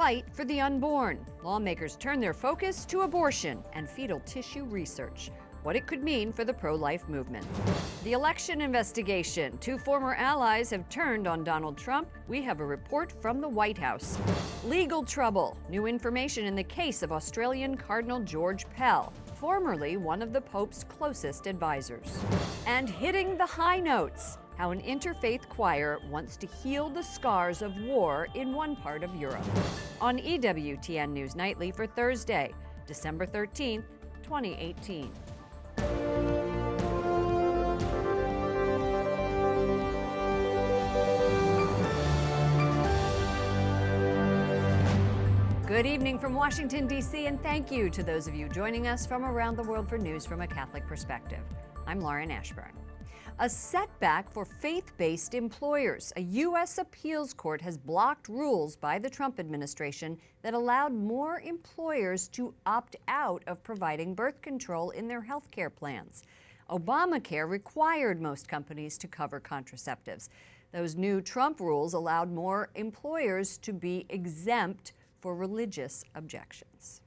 fight for the unborn. Lawmakers turn their focus to abortion and fetal tissue research, what it could mean for the pro-life movement. The election investigation. 2 former allies have turned on Donald Trump. We have a report from the White House. Legal trouble. New information in the case of Australian Cardinal George Pell, formerly one of the Pope's closest advisors. And hitting the high notes. How an interfaith choir wants to heal the scars of war in one part of Europe. On EWTN News Nightly for Thursday, December 13th, 2018. Good evening from Washington, D.C., and thank you to those of you joining us from around the world for news from a Catholic perspective. I'm Lauren Ashburn. A setback for faith-based employers. A U.S. appeals court has blocked rules by the Trump administration that allowed more employers to opt out of providing birth control in their health care plans. Obamacare required most companies to cover contraceptives. Those new Trump rules allowed more employers to be exempt for religious objections.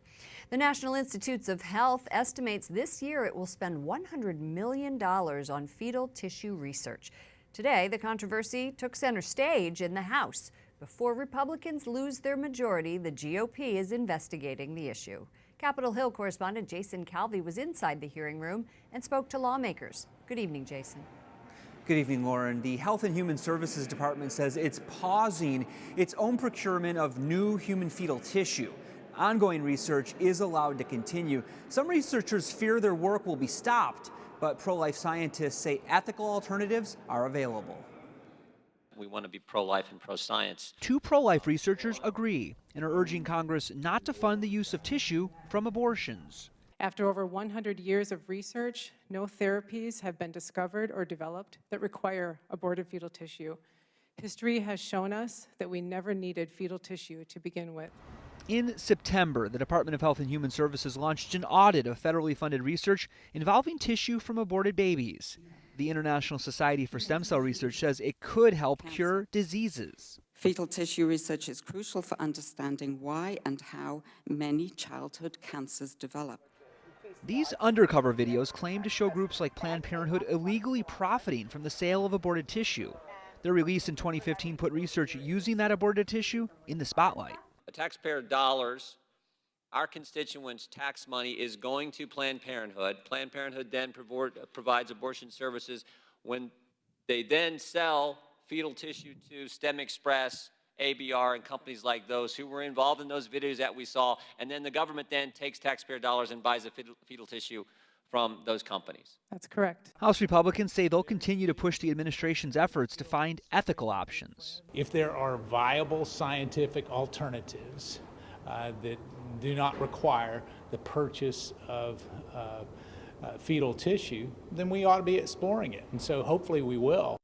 The National Institutes of Health estimates this year it will spend $100 million on fetal tissue research. Today, the controversy took center stage in the House. Before Republicans lose their majority, the GOP is investigating the issue. Capitol Hill correspondent Jason Calvi was inside the hearing room and spoke to lawmakers. Good evening, Jason. Good evening, Lauren. The Health and Human Services Department says it's pausing its own procurement of new human fetal tissue. Ongoing research is allowed to continue. Some researchers fear their work will be stopped, but pro-life scientists say ethical alternatives are available. We want to be pro-life and pro-science. 2 pro-life researchers agree and are urging Congress not to fund the use of tissue from abortions. After over 100 years of research, no therapies have been discovered or developed that require aborted fetal tissue. History has shown us that we never needed fetal tissue to begin with. In September, the Department of Health and Human Services launched an audit of federally funded research involving tissue from aborted babies. The International Society for Stem Cell Research says it could help cure diseases. Fetal tissue research is crucial for understanding why and how many childhood cancers develop. These undercover videos claim to show groups like Planned Parenthood illegally profiting from the sale of aborted tissue. Their release in 2015 put research using that aborted tissue in the spotlight. The taxpayer dollars, our constituents' tax money, is going to Planned Parenthood. Planned Parenthood then provides abortion services. When they then sell fetal tissue to STEM Express, ABR, and companies like those who were involved in those videos that we saw, and then the government then takes taxpayer dollars and buys the fetal tissue from those companies. That's correct. House Republicans say they'll continue to push the administration's efforts to find ethical options. If there are viable scientific alternatives that do not require the purchase of fetal tissue, then we ought to be exploring it. And so hopefully we will.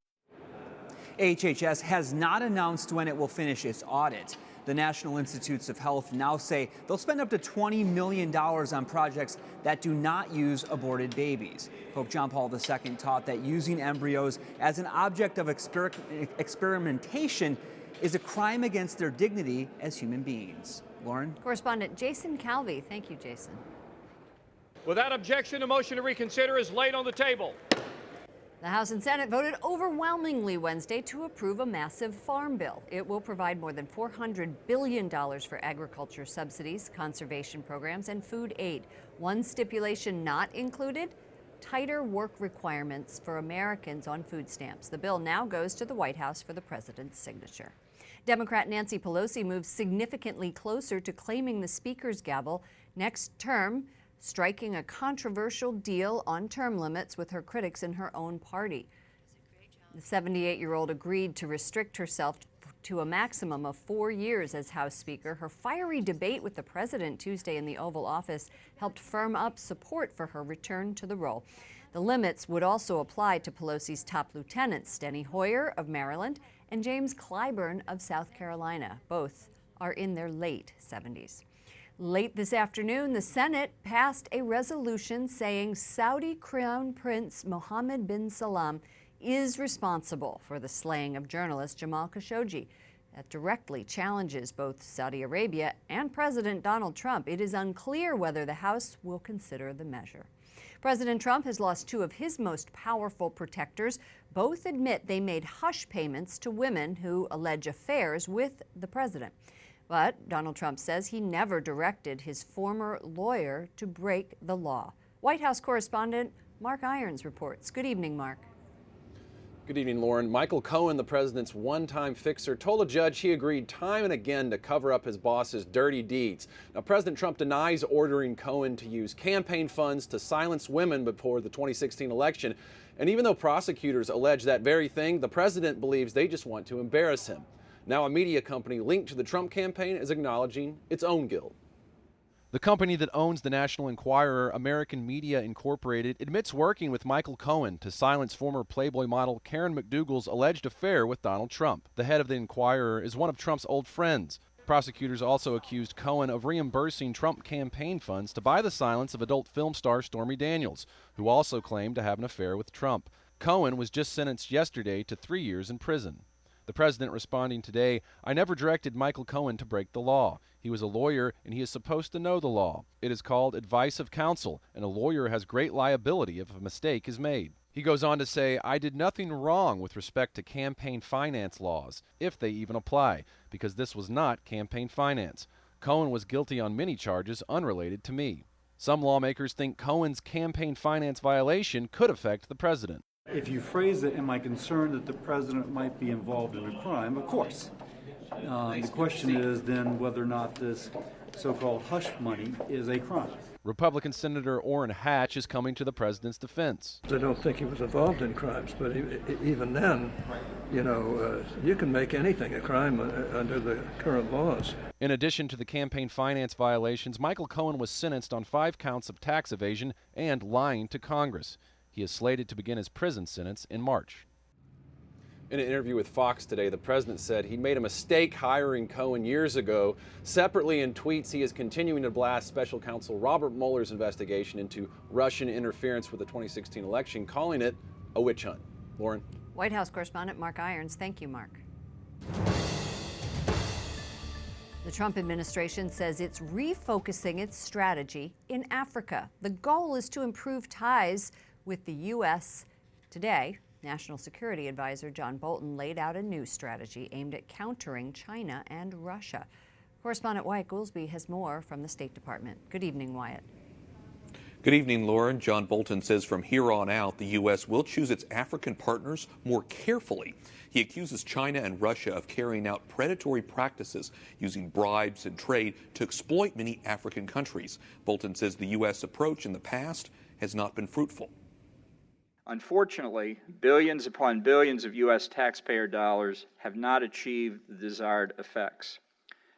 HHS has not announced when it will finish its audit. The National Institutes of Health now say they'll spend up to $20 million on projects that do not use aborted babies. Pope John Paul II taught that using embryos as an object of experimentation is a crime against their dignity as human beings. Lauren? Correspondent Jason Calvi. Thank you, Jason. Without objection, a motion to reconsider is laid on the table. The House and Senate voted overwhelmingly Wednesday to approve a massive farm bill. It will provide more than $400 billion for agriculture subsidies, conservation programs, and food aid. One stipulation not included: tighter work requirements for Americans on food stamps. The bill now goes to the White House for the president's signature. Democrat Nancy Pelosi moves significantly closer to claiming the Speaker's gavel next term, striking a controversial deal on term limits with her critics in her own party. The 78-year-old agreed to restrict herself to a maximum of 4 years as House Speaker. Her fiery debate with the president Tuesday in the Oval Office helped firm up support for her return to the role. The limits would also apply to Pelosi's top lieutenants, Steny Hoyer of Maryland and James Clyburn of South Carolina. Both are in their late 70s. Late this afternoon, the Senate passed a resolution saying Saudi Crown Prince Mohammed bin Salman is responsible for the slaying of journalist Jamal Khashoggi. that directly challenges both Saudi Arabia and President Donald Trump. It is unclear whether the House will consider the measure. President Trump has lost two of his most powerful protectors. Both admit they made hush payments to women who allege affairs with the president. But Donald Trump says he never directed his former lawyer to break the law. White House correspondent Mark Irons reports. Good evening, Mark. Good evening, Lauren. Michael Cohen, the president's one-time fixer, told a judge he agreed time and again to cover up his boss's dirty deeds. Now, President Trump denies ordering Cohen to use campaign funds to silence women before the 2016 election. And even though prosecutors allege that very thing, the president believes they just want to embarrass him. Now, a media company linked to the Trump campaign is acknowledging its own guilt. The company that owns the National Enquirer, American Media Incorporated, admits working with Michael Cohen to silence former Playboy model Karen McDougal's alleged affair with Donald Trump. The head of the Enquirer is one of Trump's old friends. Prosecutors also accused Cohen of reimbursing Trump campaign funds to buy the silence of adult film star Stormy Daniels, who also claimed to have an affair with Trump. Cohen was just sentenced yesterday to 3 years in prison. The president responding today, "I never directed Michael Cohen to break the law. He was a lawyer and he is supposed to know the law. It is called advice of counsel, and a lawyer has great liability if a mistake is made." He goes on to say, "I did nothing wrong with respect to campaign finance laws, if they even apply, because this was not campaign finance. Cohen was guilty on many charges unrelated to me." Some lawmakers think Cohen's campaign finance violation could affect the president. If you phrase it, am I concerned that the president might be involved in a crime? Of course. The question is then whether or not this so-called hush money is a crime. Republican Senator Orrin Hatch is coming to the president's defense. I don't think he was involved in crimes, but even then, you can make anything a crime under the current laws. In addition to the campaign finance violations, Michael Cohen was sentenced on 5 counts of tax evasion and lying to Congress. He is slated to begin his prison sentence in March. In an interview with Fox today, the president said he made a mistake hiring Cohen years ago. Separately, in tweets, he is continuing to blast special counsel Robert Mueller's investigation into Russian interference with the 2016 election, calling it a witch hunt. Lauren. White House correspondent Mark Irons. Thank you, Mark. The Trump administration says it's refocusing its strategy in Africa. The goal is to improve ties with the U.S. Today, National Security Advisor John Bolton laid out a new strategy aimed at countering China and Russia. Correspondent Wyatt Goolsbee has more from the State Department. Good evening, Wyatt. Good evening, Lauren. John Bolton says from here on out, the U.S. will choose its African partners more carefully. He accuses China and Russia of carrying out predatory practices using bribes and trade to exploit many African countries. Bolton says the U.S. approach in the past has not been fruitful. Unfortunately, billions upon billions of U.S. taxpayer dollars have not achieved the desired effects.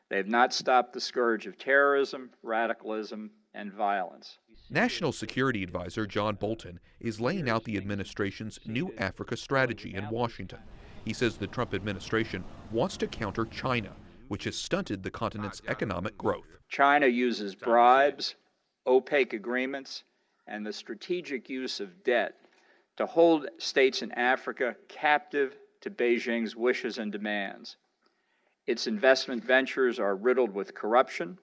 They have not stopped the scourge of terrorism, radicalism, and violence. National Security Advisor John Bolton is laying out the administration's new Africa strategy in Washington. He says the Trump administration wants to counter China, which has stunted the continent's economic growth. China uses bribes, opaque agreements, and the strategic use of debt to hold states in Africa captive to Beijing's wishes and demands. Its investment ventures are riddled with corruption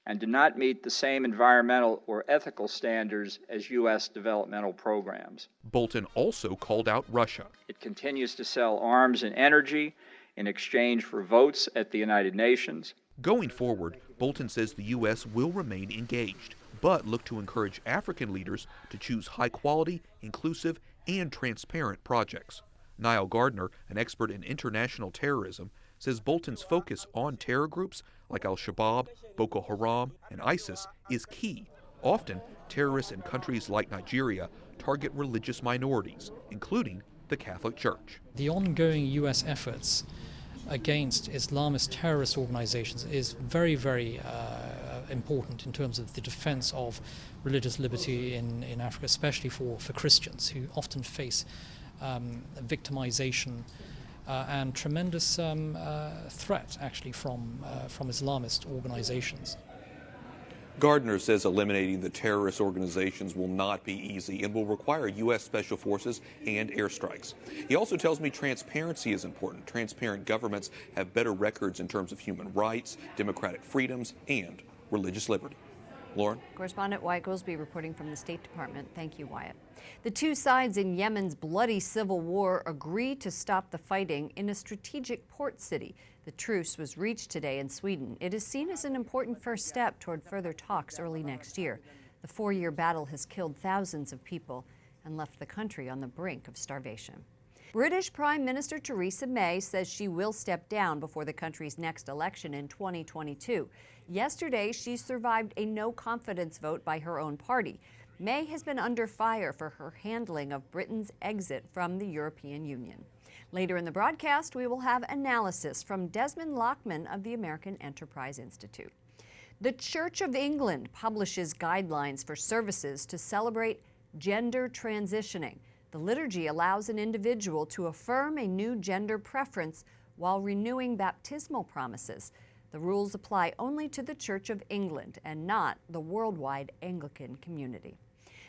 and do not meet the same environmental or ethical standards as U.S. developmental programs. Bolton also called out Russia. It continues to sell arms and energy in exchange for votes at the United Nations. Going forward, Bolton says the U.S. will remain engaged, but look to encourage African leaders to choose high-quality, inclusive, and transparent projects. Niall Gardner, an expert in international terrorism, says Bolton's focus on terror groups like Al-Shabaab, Boko Haram, and ISIS is key. Often, terrorists in countries like Nigeria target religious minorities, including the Catholic Church. The ongoing U.S. efforts against Islamist terrorist organizations is very, very important in terms of the defense of religious liberty in Africa, especially for Christians who often face victimization and tremendous threat actually from Islamist organizations. Gardner says eliminating the terrorist organizations will not be easy and will require U.S. Special Forces and airstrikes. He also tells me transparency is important. Transparent governments have better records in terms of human rights, democratic freedoms, and religious liberty. Lauren? Correspondent Wyatt Goolsbee reporting from the State Department. Thank you, Wyatt. The two sides in Yemen's bloody civil war agreed to stop the fighting in a strategic port city. The truce was reached today in Sweden. It is seen as an important first step toward further talks early next year. The four-year battle has killed thousands of people and left the country on the brink of starvation. British Prime Minister Theresa May says she will step down before the country's next election in 2022. Yesterday, she survived a no-confidence vote by her own party. May has been under fire for her handling of Britain's exit from the European Union. Later in the broadcast, we will have analysis from Desmond Lachman of the American Enterprise Institute. The Church of England publishes guidelines for services to celebrate gender transitioning. The liturgy allows an individual to affirm a new gender preference while renewing baptismal promises. The rules apply only to the Church of England and not the worldwide Anglican community.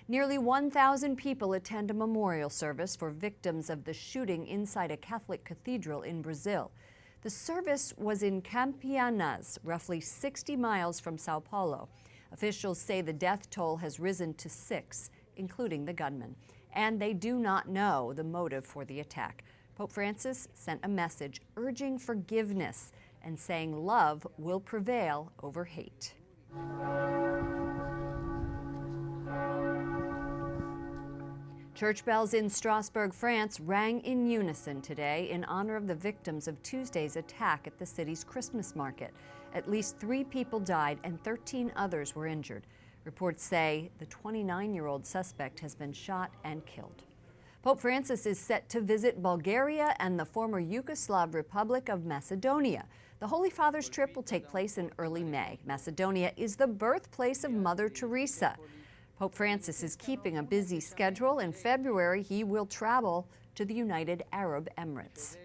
Nearly 1,000 people attend a memorial service for victims of the shooting inside a Catholic cathedral in Brazil. The service was in Campinas, roughly 60 miles from Sao Paulo. Officials say the death toll has risen to 6, including the gunman, and they do not know the motive for the attack. Pope Francis sent a message urging forgiveness and saying love will prevail over hate. Church bells in Strasbourg, France rang in unison today in honor of the victims of Tuesday's attack at the city's Christmas market. At least 3 people died and 13 others were injured. Reports say the 29-year-old suspect has been shot and killed. Pope Francis is set to visit Bulgaria and the former Yugoslav Republic of Macedonia. The Holy Father's trip will take place in early May. Macedonia is the birthplace of Mother Teresa. Pope Francis is keeping a busy schedule. In February, he will travel to the United Arab Emirates.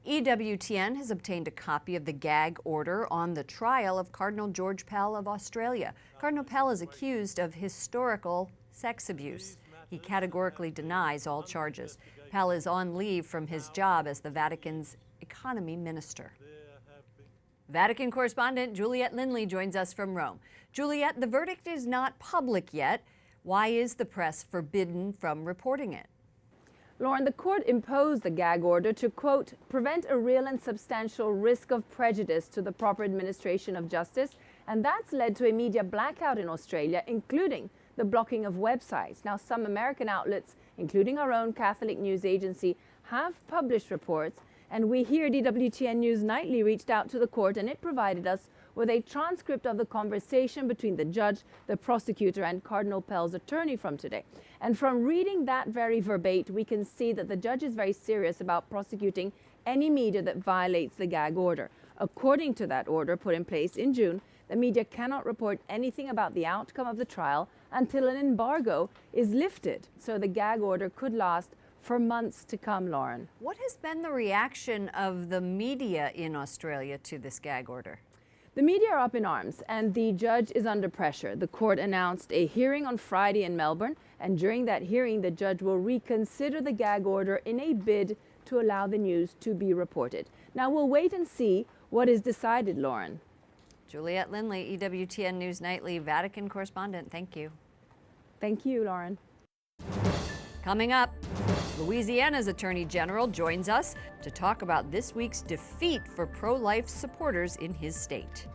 EWTN has obtained a copy of the gag order on the trial of Cardinal George Pell of Australia. Cardinal Pell is accused of historical sex abuse. He categorically denies all charges. Pell is on leave from his job as the Vatican's economy minister. Vatican correspondent Juliette Lindley joins us from Rome. Juliette, the verdict is not public yet. Why is the press forbidden from reporting it? Lauren, the court imposed the gag order to, quote, prevent a real and substantial risk of prejudice to the proper administration of justice, and that's led to a media blackout in Australia, including the blocking of websites. Now, some American outlets, including our own Catholic news agency, have published reports, and we here at EWTN News Nightly reached out to the court, and it provided us with a transcript of the conversation between the judge, the prosecutor, and Cardinal Pell's attorney from today. And from reading that very verbatim, we can see that the judge is very serious about prosecuting any media that violates the gag order. According to that order put in place in June, the media cannot report anything about the outcome of the trial until an embargo is lifted. So the gag order could last for months to come, Lauren. What has been the reaction of the media in Australia to this gag order? The media are up in arms, and the judge is under pressure. The court announced a hearing on Friday in Melbourne, and during that hearing, the judge will reconsider the gag order in a bid to allow the news to be reported. Now, we'll wait and see what is decided, Lauren. Juliette Lindley, EWTN News Nightly, Vatican correspondent. Thank you. Thank you, Lauren. Coming up, Louisiana's Attorney General joins us to talk about this week's defeat for pro-life supporters in his state.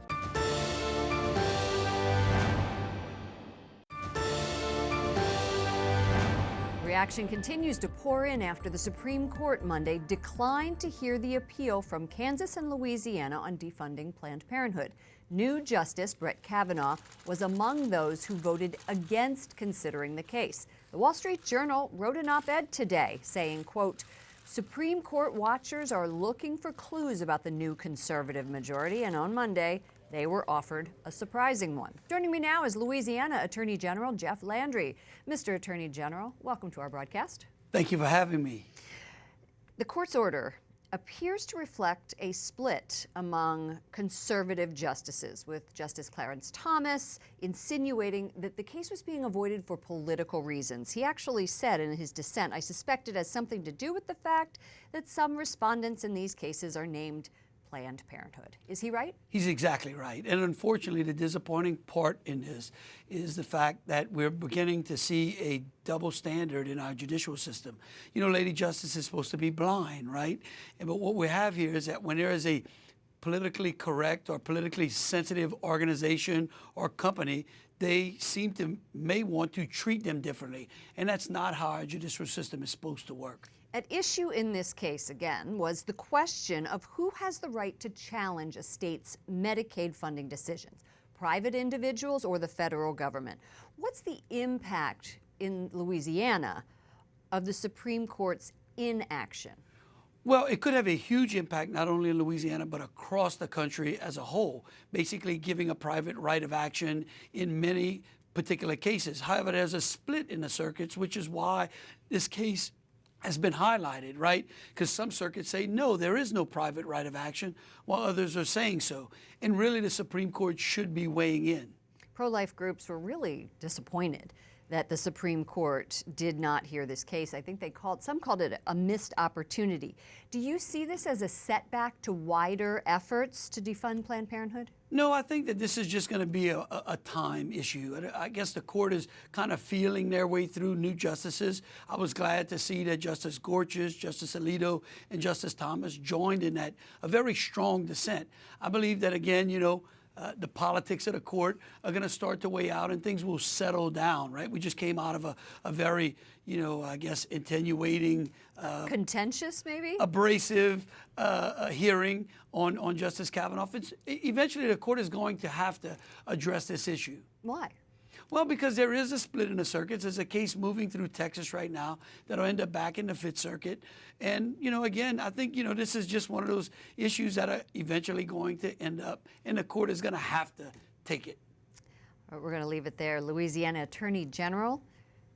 Reaction continues to pour in after the Supreme Court Monday declined to hear the appeal from Kansas and Louisiana on defunding Planned Parenthood. New Justice Brett Kavanaugh was among those who voted against considering the case. The Wall Street Journal wrote an op-ed today saying, quote, Supreme Court watchers are looking for clues about the new conservative majority, and on Monday, they were offered a surprising one. Joining me now is Louisiana Attorney General Jeff Landry. Mr. Attorney General, welcome to our broadcast. Thank you for having me. The court's order appears to reflect a split among conservative justices, with Justice Clarence Thomas insinuating that the case was being avoided for political reasons. He actually said in his dissent, "I suspect it has something to do with the fact that some respondents in these cases are named Planned Parenthood." Is he right? He's exactly right. And unfortunately, the disappointing part in this is the fact that we're beginning to see a double standard in our judicial system. You know, Lady Justice is supposed to be blind, right? But what we have here is that when there is a politically correct or politically sensitive organization or company, they may want to treat them differently. And that's not how our judicial system is supposed to work. At issue in this case, again, was the question of who has the right to challenge a state's Medicaid funding decisions, private individuals or the federal government. What's the impact in Louisiana of the Supreme Court's inaction? Well, it could have a huge impact not only in Louisiana, but across the country as a whole, basically giving a private right of action in many particular cases. However, there's a split in the circuits, which is why this case has been highlighted, right? Because some circuits say, no, there is no private right of action, while others are saying so. And really, the Supreme Court should be weighing in. Pro-life groups were really disappointed that the Supreme Court did not hear this case. I think some called it a missed opportunity. Do you see this as a setback to wider efforts to defund Planned Parenthood? No, I think that this is just going to be a time issue. I guess the court is kind of feeling their way through new justices. I was glad to see that Justice Gorsuch, Justice Alito, and Justice Thomas joined in that, a very strong dissent. I believe that, again, the politics of the court are going to start to weigh out and things will settle down, right? We just came out of a very, I guess, attenuating, contentious, maybe? Abrasive hearing on Justice Kavanaugh. Eventually, the court is going to have to address this issue. Why? Well, because there is a split in the circuits. There's a case moving through Texas right now that'll end up back in the Fifth Circuit. And, again, I think, this is just one of those issues that are eventually going to end up, and the court is going to have to take it. All right, we're going to leave it there. Louisiana Attorney General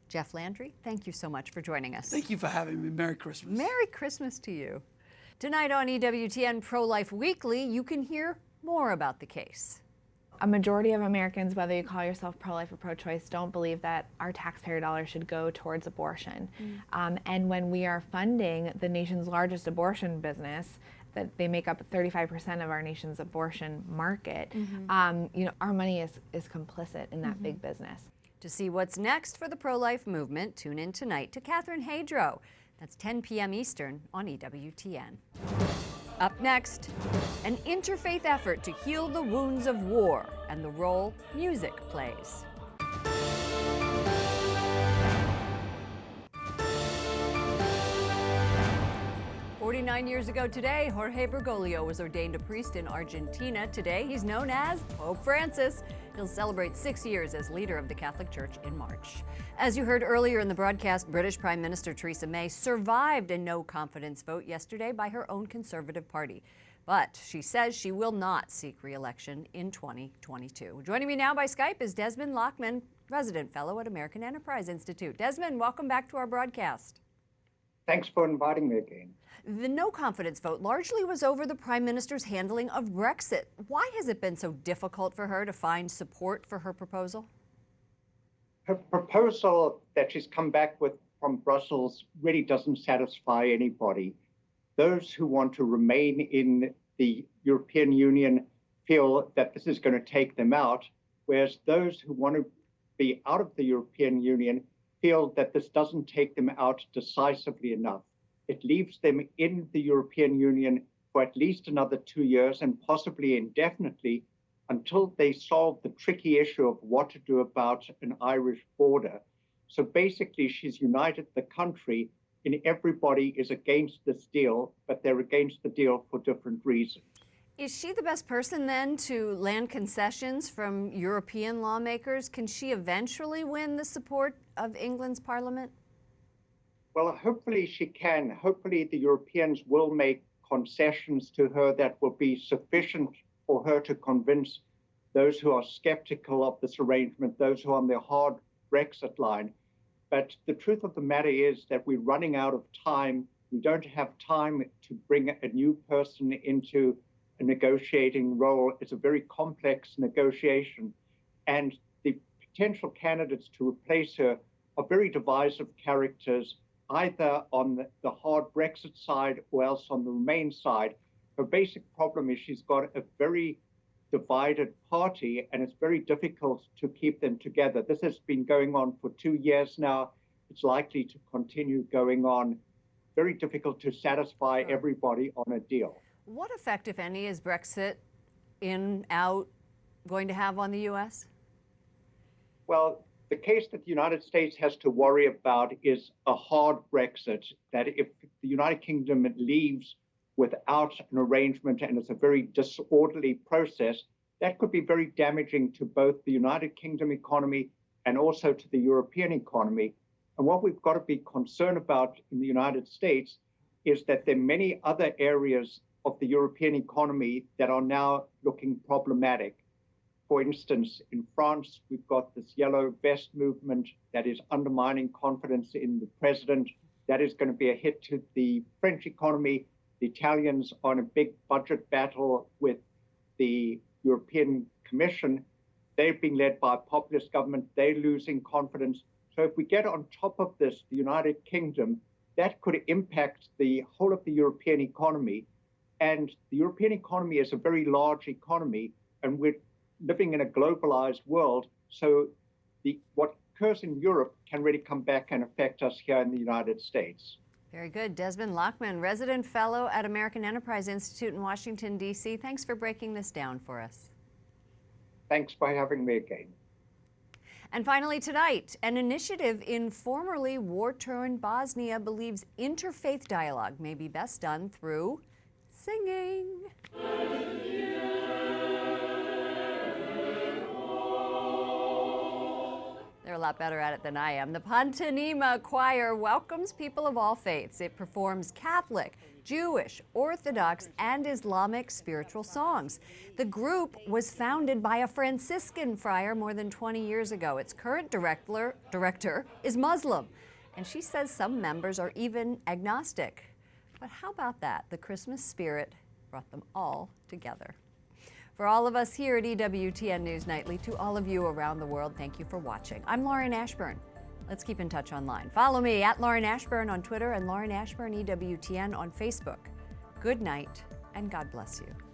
Jeff Landry, thank you so much for joining us. Thank you for having me. Merry Christmas. Merry Christmas to you. Tonight on EWTN Pro-Life Weekly, you can hear more about the case. A majority of Americans, whether you call yourself pro-life or pro-choice, don't believe that our taxpayer dollars should go towards abortion. And when we are funding the nation's largest abortion business, that they make up 35% of our nation's abortion market, our money is complicit in that big business. To see what's next for the pro-life movement, tune in tonight to Catherine Hadro. That's 10 p.m. Eastern on EWTN. Up next, an interfaith effort to heal the wounds of war and the role music plays. 49 years ago today, Jorge Bergoglio was ordained a priest in Argentina. Today, he's known as Pope Francis. He'll celebrate 6 years as leader of the Catholic Church in March. As you heard earlier in the broadcast, British Prime Minister Theresa May survived a no-confidence vote yesterday by her own Conservative Party. But she says she will not seek re-election in 2022. Joining me now by Skype is Desmond Lachman, Resident Fellow at American Enterprise Institute. Desmond, welcome back to our broadcast. Thanks for inviting me again. The no-confidence vote largely was over the Prime Minister's handling of Brexit. Why has it been so difficult for her to find support for her proposal? Her proposal that she's come back with from Brussels really doesn't satisfy anybody. Those who want to remain in the European Union feel that this is going to take them out, whereas those who want to be out of the European Union feel that this doesn't take them out decisively enough. It leaves them in the European Union for at least another 2 years and possibly indefinitely until they solve the tricky issue of what to do about an Irish border. So basically, she's united the country and everybody is against this deal, but they're against the deal for different reasons. Is she the best person then to land concessions from European lawmakers? Can she eventually win the support of England's parliament? Well, hopefully she can. Hopefully the Europeans will make concessions to her that will be sufficient for her to convince those who are skeptical of this arrangement, those who are on the hard Brexit line. But the truth of the matter is that we're running out of time We don't have time to bring a new person into a negotiating role. It's a very complex negotiation. And the potential candidates to replace her are very divisive characters, either on the hard Brexit side or else on the Remain side. Her basic problem is she's got a very divided party, and it's very difficult to keep them together. This has been going on for 2 years now. It's likely to continue going on. Very difficult to satisfy everybody on a deal. What effect, if any, is Brexit in, out going to have on the U.S.? Well, the case that the United States has to worry about is a hard Brexit, that if the United Kingdom leaves without an arrangement and it's a very disorderly process, that could be very damaging to both the United Kingdom economy and also to the European economy. And what we've got to be concerned about in the United States is that there are many other areas of the European economy that are now looking problematic. For instance, in France, we've got this yellow vest movement that is undermining confidence in the president. That is going to be a hit to the French economy. The Italians are in a big budget battle with the European Commission. They're being led by a populist government. They're losing confidence. So if we get on top of this, the United Kingdom, that could impact the whole of the European economy. And the European economy is a very large economy, and we're living in a globalized world. So what occurs in Europe can really come back and affect us here in the United States. Very good. Desmond Lachman, resident fellow at American Enterprise Institute in Washington, D.C. Thanks for breaking this down for us. Thanks for having me again. And finally tonight, an initiative in formerly war-torn Bosnia believes interfaith dialogue may be best done through singing. They're a lot better at it than I am. The Pantanima Choir welcomes people of all faiths. It performs Catholic, Jewish, Orthodox, and Islamic spiritual songs. The group was founded by a Franciscan friar more than 20 years ago. Its current director is Muslim, and she says some members are even agnostic. But how about that? The Christmas spirit brought them all together. For all of us here at EWTN News Nightly, to all of you around the world, thank you for watching. I'm Lauren Ashburn. Let's keep in touch online. Follow me at Lauren Ashburn on Twitter and Lauren Ashburn EWTN on Facebook. Good night, and God bless you.